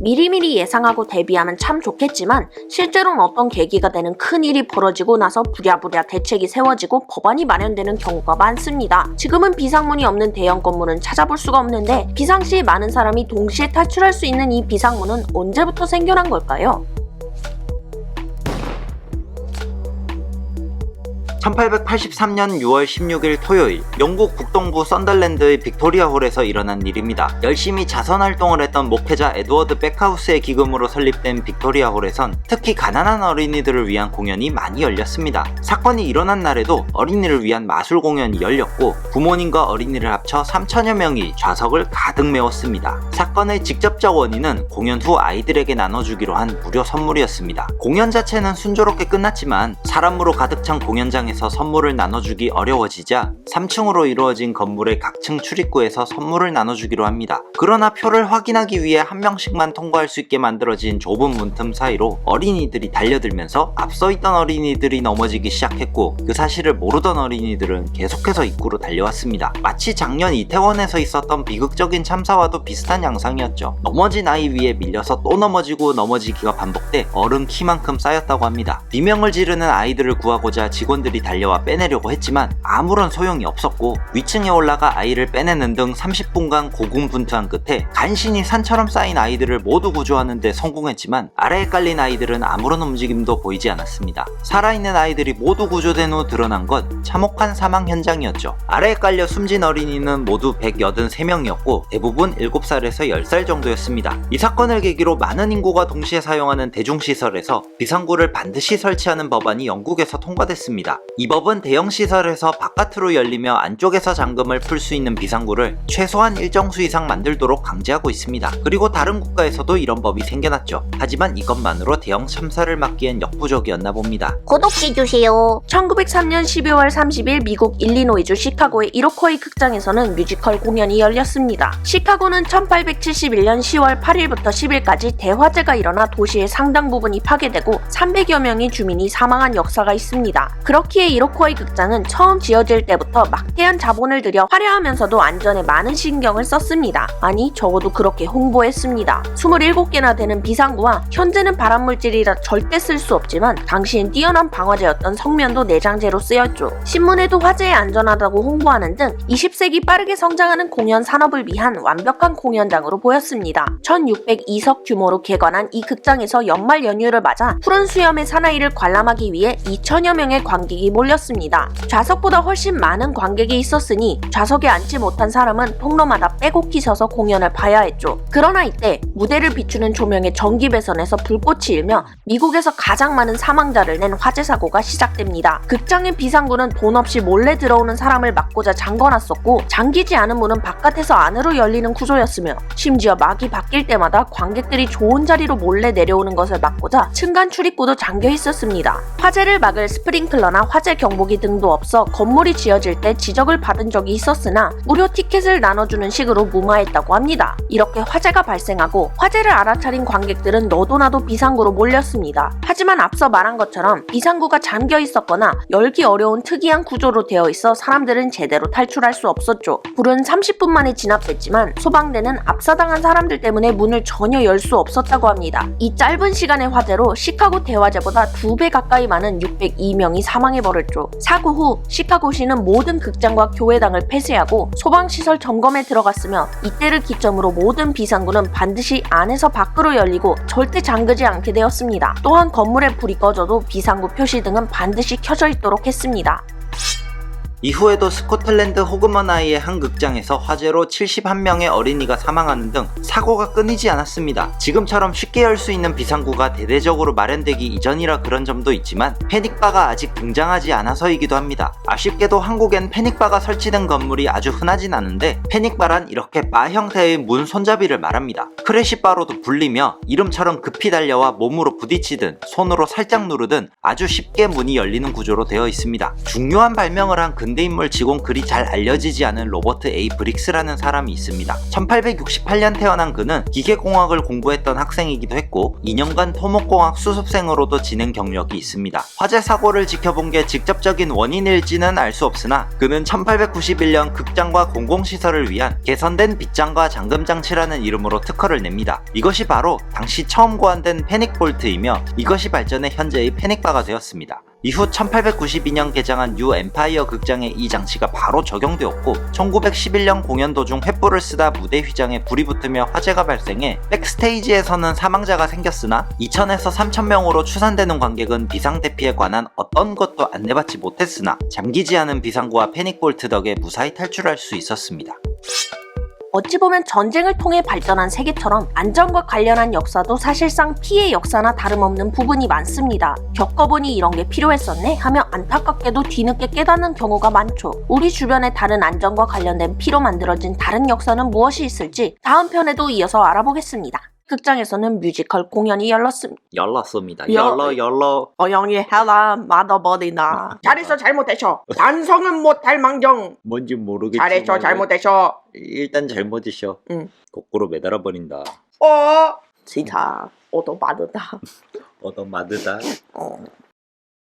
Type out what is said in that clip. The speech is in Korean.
미리미리 예상하고 대비하면 참 좋겠지만 실제로는 어떤 계기가 되는 큰일이 벌어지고 나서 부랴부랴 대책이 세워지고 법안이 마련되는 경우가 많습니다. 지금은 비상문이 없는 대형 건물은 찾아볼 수가 없는데 비상시에 많은 사람이 동시에 탈출할 수 있는 이 비상문은 언제부터 생겨난 걸까요? 1883년 6월 16일 토요일, 영국 북동부 썬덜랜드의 빅토리아홀에서 일어난 일입니다. 열심히 자선활동을 했던 목회자 에드워드 백하우스의 기금으로 설립된 빅토리아홀에선 특히 가난한 어린이들을 위한 공연이 많이 열렸습니다. 사건이 일어난 날에도 어린이를 위한 마술 공연이 열렸고 부모님과 어린이를 합쳐 3천여 명이 좌석을 가득 메웠습니다. 사건의 직접적 원인은 공연 후 아이들에게 나눠주기로 한 무료 선물이었습니다. 공연 자체는 순조롭게 끝났지만 사람으로 가득 찬 공연장에 선물을 나눠주기 어려워지자 3층으로 이루어진 건물의 각층 출입구에서 선물을 나눠주기로 합니다. 그러나 표를 확인하기 위해 한 명씩만 통과할 수 있게 만들어진 좁은 문틈 사이로 어린이들이 달려들면서 앞서 있던 어린이들이 넘어지기 시작했고 그 사실을 모르던 어린이들은 계속해서 입구로 달려왔습니다. 마치 작년 이태원에서 있었던 비극적인 참사와도 비슷한 양상이었죠. 넘어진 아이 위에 밀려서 또 넘어지고 넘어지기가 반복돼 어른 키만큼 쌓였다고 합니다. 비명을 지르는 아이들을 구하고자 직원들이 달려와 빼내려고 했지만 아무런 소용이 없었고 위층에 올라가 아이를 빼내는 등 30분간 고군분투한 끝에 간신히 산처럼 쌓인 아이들을 모두 구조하는 데 성공했지만 아래에 깔린 아이들은 아무런 움직임도 보이지 않았습니다. 살아있는 아이들이 모두 구조된 후 드러난 건 참혹한 사망 현장이었죠. 아래에 깔려 숨진 어린이는 모두 183명이었고 대부분 7살에서 10살 정도였습니다. 이 사건을 계기로 많은 인구가 동시에 사용하는 대중시설에서 비상구를 반드시 설치하는 법안이 영국에서 통과됐습니다. 이 법은 대형 시설에서 바깥으로 열리며 안쪽에서 잠금을 풀 수 있는 비상구를 최소한 일정 수 이상 만들도록 강제하고 있습니다. 그리고 다른 국가에서도 이런 법이 생겨났죠. 하지만 이것만으로 대형 참사를 막기엔 역부족이었나 봅니다. 구독해주세요. 1903년 12월 30일 미국 일리노이주 시카고의 이로쿼이 극장에서는 뮤지컬 공연이 열렸습니다. 시카고는 1871년 10월 8일부터 10일까지 대화재가 일어나 도시의 상당 부분이 파괴되고 300여 명의 주민이 사망한 역사가 있습니다. 그렇기에 이로쿼이 극장은 처음 지어질 때부터 막대한 자본을 들여 화려하면서도 안전에 많은 신경을 썼습니다. 아니 적어도 그렇게 홍보했습니다. 27개나 되는 비상구와 현재는 발암물질이라 절대 쓸 수 없지만 당시엔 뛰어난 방화제였던 성면도 내장재로 쓰였죠. 신문에도 화재에 안전하다고 홍보하는 등 20세기 빠르게 성장하는 공연 산업을 위한 완벽한 공연장으로 보였습니다. 1602석 규모로 개관한 이 극장에서 연말 연휴를 맞아 푸른 수염의 사나이를 관람하기 위해 2천여 명의 관객이 몰렸습니다. 좌석보다 훨씬 많은 관객이 있었으니 좌석에 앉지 못한 사람은 통로마다 빼곡히 서서 공연을 봐야 했죠. 그러나 이때 무대를 비추는 조명의 전기 배선에서 불꽃이 일며 미국에서 가장 많은 사망자를 낸 화재 사고가 시작됩니다. 극장의 비상구는 돈 없이 몰래 들어오는 사람을 막고자 잠궈놨었고 잠기지 않은 문은 바깥에서 안으로 열리는 구조였으며 심지어 막이 바뀔 때마다 관객들이 좋은 자리로 몰래 내려오는 것을 막고자 층간 출입구도 잠겨 있었습니다. 화재를 막을 스프링클러나 화재 경보기 등도 없어 건물이 지어질 때 지적을 받은 적이 있었으나 무료 티켓을 나눠주는 식으로 무마했다고 합니다. 이렇게 화재가 발생하고 화재를 알아차린 관객들은 너도나도 비상구로 몰렸습니다. 하지만 앞서 말한 것처럼 비상구가 잠겨 있었거나 열기 어려운 특이한 구조로 되어 있어 사람들은 제대로 탈출할 수 없었죠. 불은 30분 만에 진압됐지만 소방대는 압사당한 사람들 때문에 문을 전혀 열 수 없었다고 합니다. 이 짧은 시간의 화재로 시카고 대화재보다 2배 가까이 많은 602명이 사망해버렸죠. 사고 후 시카고시는 모든 극장과 교회당을 폐쇄하고 소방시설 점검에 들어갔으며 이때를 기점으로 모든 비상구는 반드시 안에서 밖으로 열리고 절대 잠그지 않게 되었습니다. 또한 건물의 불이 꺼져도 비상구 표시 등은 반드시 켜져 있도록 했습니다. 이후에도 스코틀랜드 호그머나이의 한 극장에서 화재로 71명의 어린이가 사망하는 등 사고가 끊이지 않았습니다. 지금처럼 쉽게 열 수 있는 비상구가 대대적으로 마련되기 이전이라 그런 점도 있지만 패닉바가 아직 등장하지 않아서이기도 합니다. 아쉽게도 한국엔 패닉바가 설치된 건물이 아주 흔하진 않은데 패닉바란 이렇게 바 형태의 문 손잡이를 말합니다. 크래시바로도 불리며 이름처럼 급히 달려와 몸으로 부딪히든 손으로 살짝 누르든 아주 쉽게 문이 열리는 구조로 되어 있습니다. 중요한 발명을 한 근대인물 치곤 그리 잘 알려지지 않은 로버트 A. 브릭스라는 사람이 있습니다. 1868년 태어난 그는 기계공학을 공부했던 학생이기도 했고 2년간 토목공학 수습생으로도 진행 경력이 있습니다. 화재 사고를 지켜본 게 직접적인 원인일지는 알 수 없으나 그는 1891년 극장과 공공시설을 위한 개선된 빗장과 잠금장치라는 이름으로 특허를 냅니다. 이것이 바로 당시 처음 고안된 패닉볼트이며 이것이 발전해 현재의 패닉바가 되었습니다. 이후 1892년 개장한 뉴 엠파이어 극장에 이 장치가 바로 적용되었고 1911년 공연 도중 횃불을 쓰다 무대 휘장에 불이 붙으며 화재가 발생해 백스테이지에서는 사망자가 생겼으나 2,000에서 3,000명으로 추산되는 관객은 비상대피에 관한 어떤 것도 안내받지 못했으나 잠기지 않은 비상구와 패닉볼트 덕에 무사히 탈출할 수 있었습니다. 어찌 보면 전쟁을 통해 발전한 세계처럼 안전과 관련한 역사도 사실상 피해 역사나 다름없는 부분이 많습니다. 겪어보니 이런 게 필요했었네 하며 안타깝게도 뒤늦게 깨닫는 경우가 많죠. 우리 주변의 다른 안전과 관련된 피로 만들어진 다른 역사는 무엇이 있을지 다음 편에도 이어서 알아보겠습니다. 극장에서는 뮤지컬 공연이 열렸습니다. 열러. 어영이 해라 맞아버리나. 잘했어 잘못했어. 반성은 못할 망정. 뭔지 모르겠지. 잘했어 잘못했어. 일단 잘못이셔. 응. 거꾸로 매달아버린다. 진짜 얻어맞았다. 얻어맞으다.